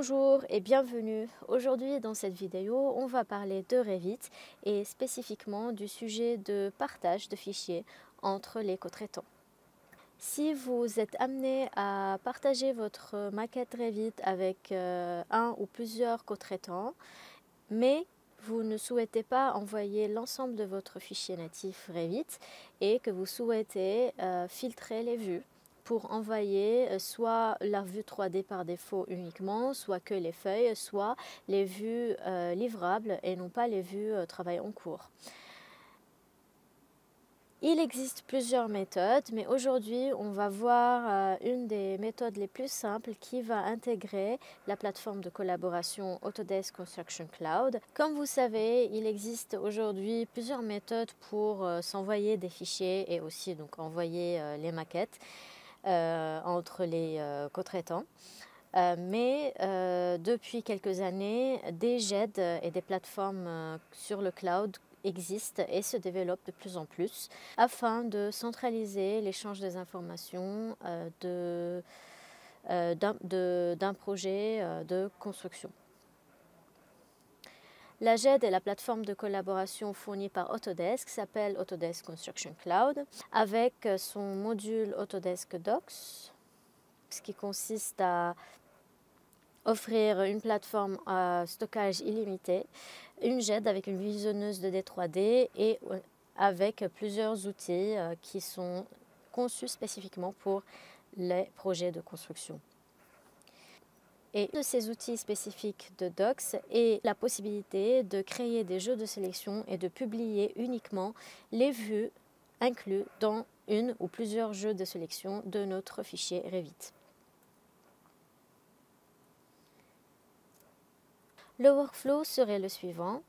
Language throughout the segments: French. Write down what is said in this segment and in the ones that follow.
Bonjour et bienvenue. Aujourd'hui dans cette vidéo, on va parler de Revit et spécifiquement du sujet de partage de fichiers entre les co-traitants. Si vous êtes amené à partager votre maquette Revit avec un ou plusieurs co-traitants, mais vous ne souhaitez pas envoyer l'ensemble de votre fichier natif Revit et que vous souhaitez filtrer les vues pour envoyer soit la vue 3D par défaut uniquement, soit que les feuilles, soit les vues livrables et non pas les vues travail en cours. Il existe plusieurs méthodes, mais aujourd'hui, on va voir une des méthodes les plus simples qui va intégrer la plateforme de collaboration Autodesk Construction Cloud. Comme vous savez, il existe aujourd'hui plusieurs méthodes pour s'envoyer des fichiers et aussi donc envoyer les maquettes entre les co-traitants. Mais depuis quelques années, des GED et des plateformes sur le cloud existent et se développent de plus en plus afin de centraliser l'échange des informations d'un projet de construction. La GED est la plateforme de collaboration fournie par Autodesk, s'appelle Autodesk Construction Cloud, avec son module Autodesk Docs, ce qui consiste à offrir une plateforme à stockage illimité, une GED avec une visionneuse de D3D et avec plusieurs outils qui sont conçus spécifiquement pour les projets de construction. Et un de ces outils spécifiques de Docs est la possibilité de créer des jeux de sélection et de publier uniquement les vues inclus dans une ou plusieurs jeux de sélection de notre fichier Revit. Le workflow serait le suivant.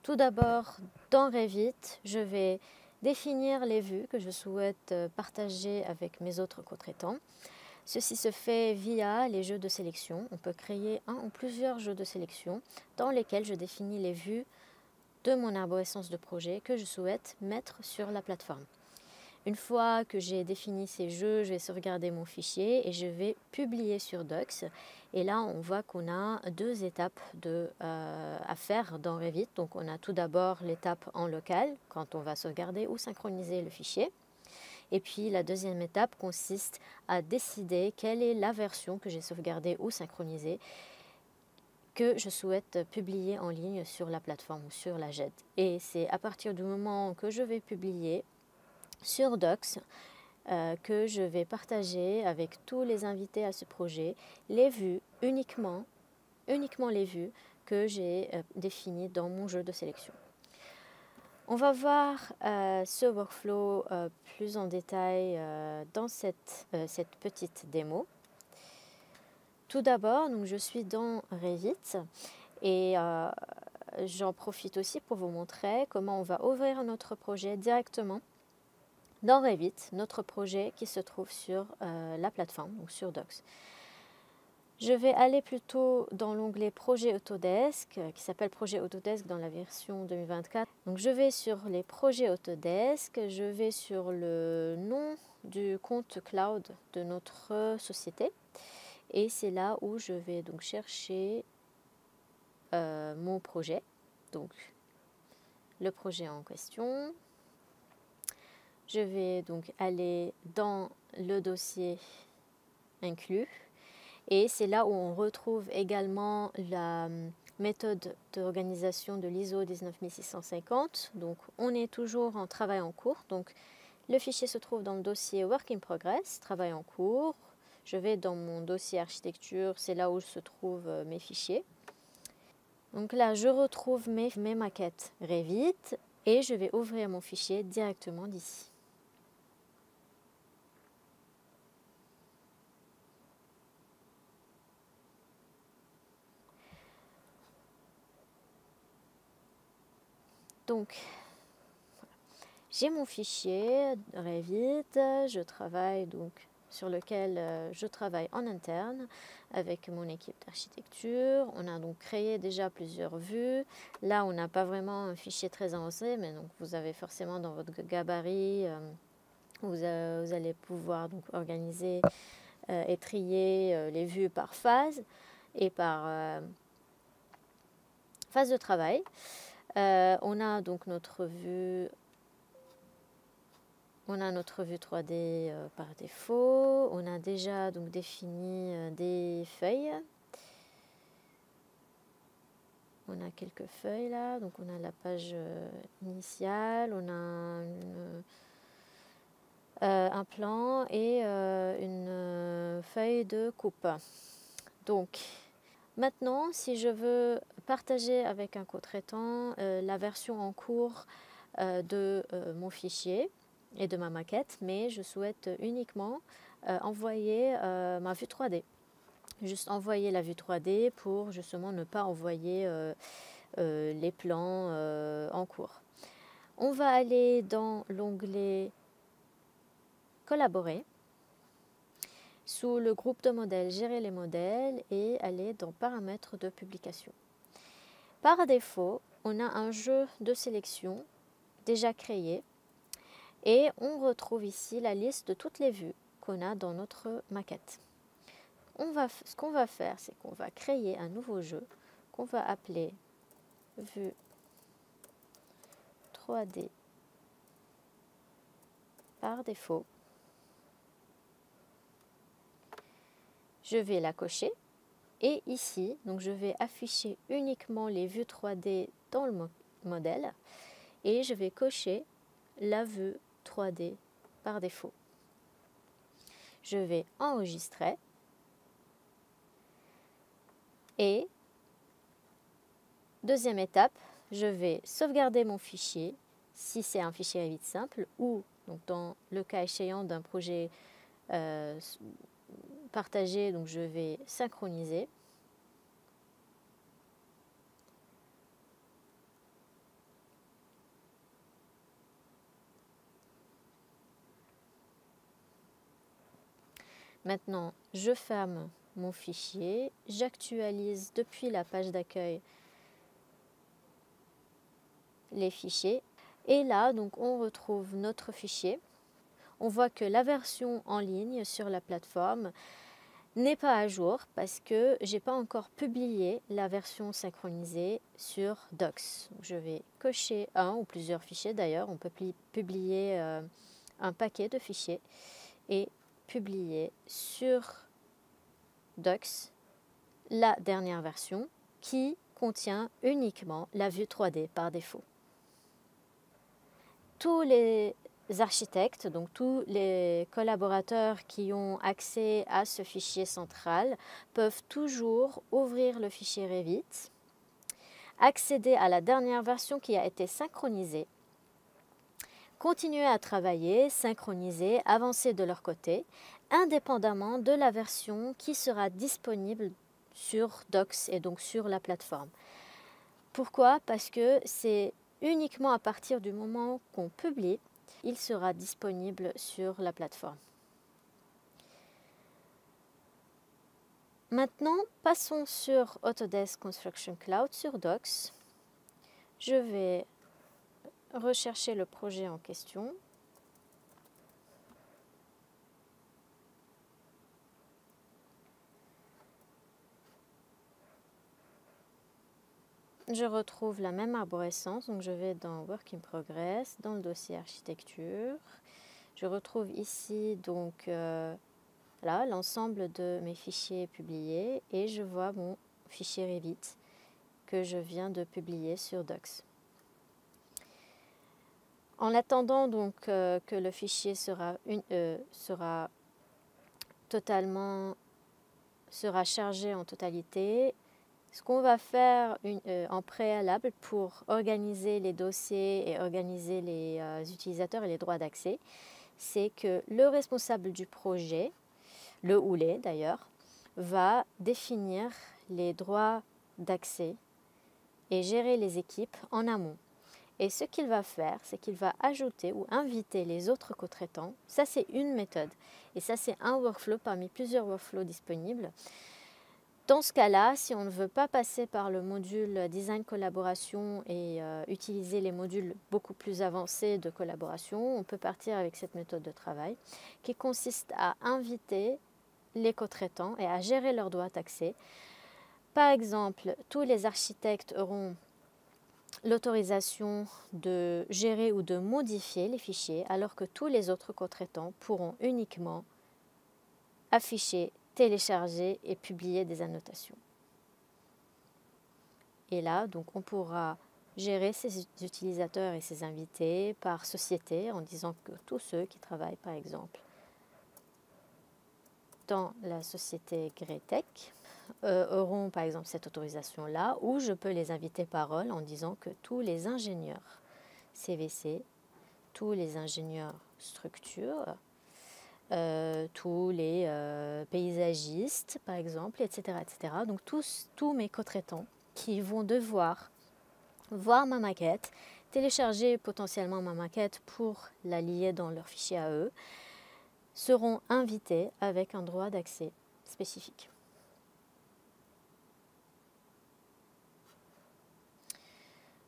Tout d'abord, dans Revit, je vais définir les vues que je souhaite partager avec mes autres co-traitants. Ceci se fait via les jeux de sélection. On peut créer un ou plusieurs jeux de sélection dans lesquels je définis les vues de mon arborescence de projet que je souhaite mettre sur la plateforme. Une fois que j'ai défini ces jeux, je vais sauvegarder mon fichier et je vais publier sur Docs. Et là, on voit qu'on a deux étapes à faire dans Revit. Donc, on a tout d'abord l'étape en local, quand on va sauvegarder ou synchroniser le fichier. Et puis, la deuxième étape consiste à décider quelle est la version que j'ai sauvegardée ou synchronisée que je souhaite publier en ligne sur la plateforme ou sur la GED. Et c'est à partir du moment que je vais publier sur Docs que je vais partager avec tous les invités à ce projet les vues, uniquement les vues que j'ai définies dans mon jeu de sélection. On va voir ce workflow plus en détail dans cette petite démo. Tout d'abord, je suis dans Revit et j'en profite aussi pour vous montrer comment on va ouvrir notre projet directement dans Revit, notre projet qui se trouve sur la plateforme, donc sur Docs. Je vais aller plutôt dans l'onglet Projet Autodesk, qui s'appelle Projet Autodesk dans la version 2024. Donc je vais sur les projets Autodesk, je vais sur le nom du compte cloud de notre société. Et c'est là où je vais donc chercher mon projet, donc le projet en question. Je vais donc aller dans le dossier inclus et c'est là où on retrouve également la méthode d'organisation de l'ISO 19650. Donc on est toujours en travail en cours. Donc le fichier se trouve dans le dossier Work in Progress, travail en cours. Je vais dans mon dossier architecture, c'est là où se trouvent mes fichiers. Donc là, je retrouve mes maquettes Revit et je vais ouvrir mon fichier directement d'ici. Donc, j'ai mon fichier Revit, je travaille donc sur lequel je travaille en interne avec mon équipe d'architecture. On a donc créé déjà plusieurs vues. Là, on n'a pas vraiment un fichier très avancé, mais donc vous avez forcément dans votre gabarit, vous allez pouvoir donc organiser et trier les vues par phase. et par phase de travail. On a donc notre vue 3D par défaut. On a déjà donc défini des feuilles. On a quelques feuilles là, donc on a la page initiale, on a un plan et une feuille de coupe. Donc maintenant, si je veux partager avec un co-traitant la version en cours de mon fichier et de ma maquette, mais je souhaite uniquement envoyer ma vue 3D. Juste envoyer la vue 3D pour justement ne pas envoyer les plans en cours. On va aller dans l'onglet Collaborer, sous le groupe de modèles, gérer les modèles et aller dans Paramètres de publication. Par défaut, on a un jeu de sélection déjà créé et on retrouve ici la liste de toutes les vues qu'on a dans notre maquette. Ce qu'on va faire, c'est qu'on va créer un nouveau jeu qu'on va appeler vue 3D par défaut. Je vais la cocher et ici, donc je vais afficher uniquement les vues 3D dans le modèle et je vais cocher la vue 3D par défaut. Je vais enregistrer et deuxième étape, je vais sauvegarder mon fichier si c'est un fichier Revit simple ou donc dans le cas échéant d'un projet partagé, donc je vais synchroniser. Maintenant, je ferme mon fichier, j'actualise depuis la page d'accueil les fichiers et là, donc on retrouve notre fichier. On voit que la version en ligne sur la plateforme n'est pas à jour parce que je n'ai pas encore publié la version synchronisée sur Docs. Je vais cocher un ou plusieurs fichiers d'ailleurs. On peut publier un paquet de fichiers et publier sur Docs la dernière version qui contient uniquement la vue 3D par défaut. Tous les architectes, donc tous les collaborateurs qui ont accès à ce fichier central peuvent toujours ouvrir le fichier Revit, accéder à la dernière version qui a été synchronisée, continuer à travailler, synchroniser, avancer de leur côté, indépendamment de la version qui sera disponible sur Docs et donc sur la plateforme. Pourquoi? Parce que c'est uniquement à partir du moment qu'on publie, il sera disponible sur la plateforme. Maintenant, passons sur Autodesk Construction Cloud sur Docs. Je vais rechercher le projet en question. Je retrouve la même arborescence, donc je vais dans Work in Progress, dans le dossier Architecture. Je retrouve ici donc là l'ensemble de mes fichiers publiés et je vois mon fichier Revit que je viens de publier sur Docs. En attendant donc que le fichier sera chargé en totalité, ce qu'on va faire en préalable pour organiser les dossiers et organiser les utilisateurs et les droits d'accès, c'est que le responsable du projet, le ou les d'ailleurs, va définir les droits d'accès et gérer les équipes en amont. Et ce qu'il va faire, c'est qu'il va ajouter ou inviter les autres co-traitants. Ça, c'est une méthode. Et ça, c'est un workflow parmi plusieurs workflows disponibles. Dans ce cas-là, si on ne veut pas passer par le module design collaboration et utiliser les modules beaucoup plus avancés de collaboration, on peut partir avec cette méthode de travail qui consiste à inviter les co-traitants et à gérer leurs droits d'accès Par exemple, tous les architectes auront l'autorisation de gérer ou de modifier les fichiers, alors que tous les autres co-traitants pourront uniquement afficher, télécharger et publier des annotations. Et là, donc, on pourra gérer ses utilisateurs et ses invités par société en disant que tous ceux qui travaillent, par exemple, dans la société Greatech auront, par exemple, cette autorisation-là, ou je peux les inviter par rôle en disant que tous les ingénieurs CVC, tous les ingénieurs structure, tous les paysagistes, par exemple, etc., etc. Donc, tous mes co-traitants qui vont devoir voir ma maquette, télécharger potentiellement ma maquette pour la lier dans leur fichier à eux, seront invités avec un droit d'accès spécifique.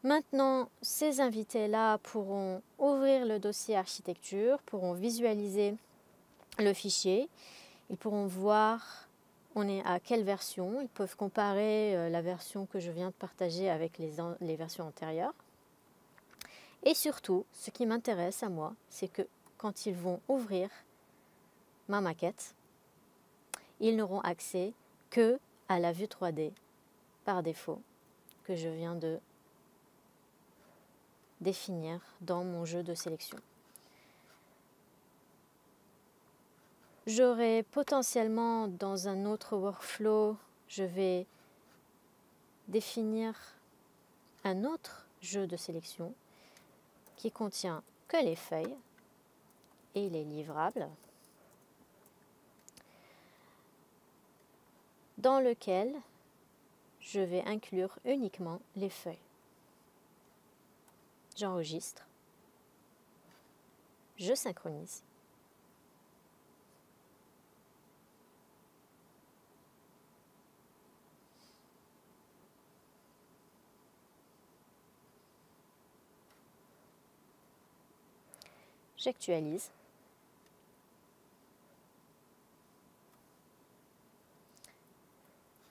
Maintenant, ces invités-là pourront ouvrir le dossier architecture, pourront visualiser le fichier, ils pourront voir on est à quelle version, ils peuvent comparer la version que je viens de partager avec les versions antérieures. Et surtout, ce qui m'intéresse à moi, c'est que quand ils vont ouvrir ma maquette, ils n'auront accès que à la vue 3D par défaut que je viens de définir dans mon jeu de sélection. J'aurai potentiellement dans un autre workflow, je vais définir un autre jeu de sélection qui contient que les feuilles et les livrables, dans lequel je vais inclure uniquement les feuilles. J'enregistre, je synchronise. J'actualise.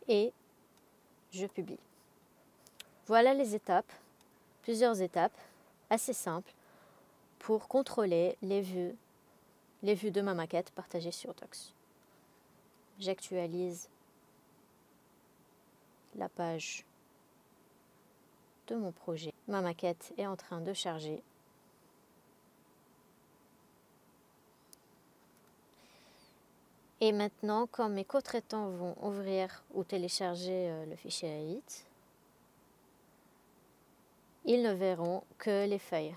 Et je publie. Voilà les étapes, plusieurs étapes assez simples pour contrôler les vues de ma maquette partagée sur Docs. J'actualise la page de mon projet. Ma maquette est en train de charger. Et maintenant, quand mes co-traitants vont ouvrir ou télécharger le fichier Revit, ils ne verront que les feuilles.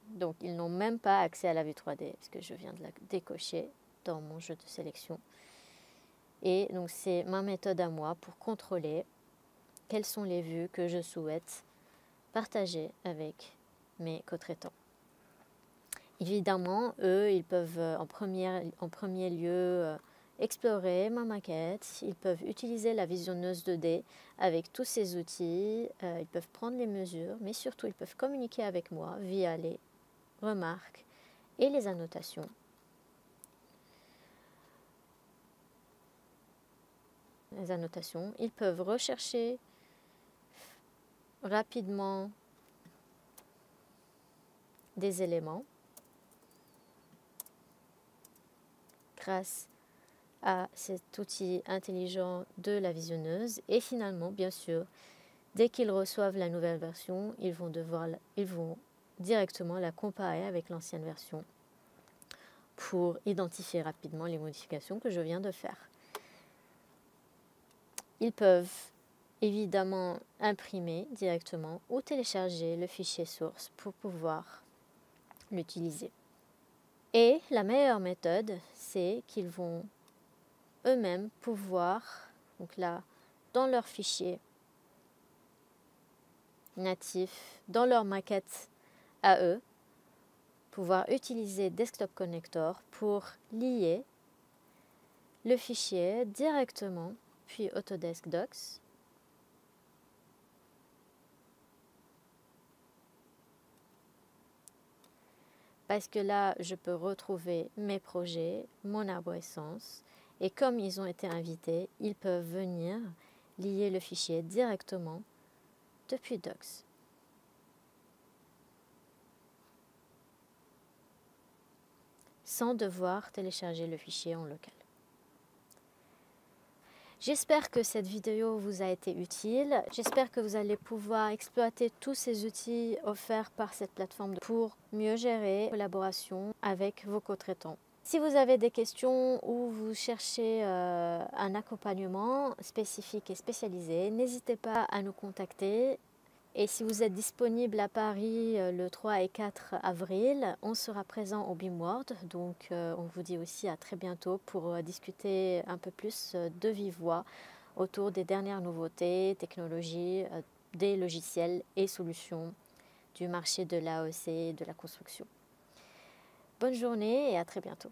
Donc, ils n'ont même pas accès à la vue 3D, puisque je viens de la décocher dans mon jeu de sélection. Et donc, c'est ma méthode à moi pour contrôler quelles sont les vues que je souhaite partager avec mes co-traitants. Évidemment, eux, ils peuvent en premier lieu explorer ma maquette, ils peuvent utiliser la visionneuse 2D avec tous ces outils, ils peuvent prendre les mesures, mais surtout ils peuvent communiquer avec moi via les remarques et les annotations. Ils peuvent rechercher rapidement des éléments grâce à cet outil intelligent de la visionneuse. Et finalement, bien sûr, dès qu'ils reçoivent la nouvelle version, ils vont directement la comparer avec l'ancienne version pour identifier rapidement les modifications que je viens de faire. Ils peuvent évidemment imprimer directement ou télécharger le fichier source pour pouvoir l'utiliser. Et la meilleure méthode, c'est qu'ils vont eux-mêmes pouvoir, donc là, dans leur fichier natif, dans leur maquette à eux, pouvoir utiliser Desktop Connector pour lier le fichier directement, puis Autodesk Docs, parce que là, je peux retrouver mes projets, mon arborescence, et comme ils ont été invités, ils peuvent venir lier le fichier directement depuis Docs. Sans devoir télécharger le fichier en local. J'espère que cette vidéo vous a été utile. J'espère que vous allez pouvoir exploiter tous ces outils offerts par cette plateforme pour mieux gérer la collaboration avec vos co-traitants. Si vous avez des questions ou vous cherchez un accompagnement spécifique et spécialisé, n'hésitez pas à nous contacter. Et si vous êtes disponible à Paris le 3 et 4 avril, on sera présent au BIM World. Donc on vous dit aussi à très bientôt pour discuter un peu plus de vive voix autour des dernières nouveautés, technologies, des logiciels et solutions du marché de l'AEC et de la construction. Bonne journée et à très bientôt.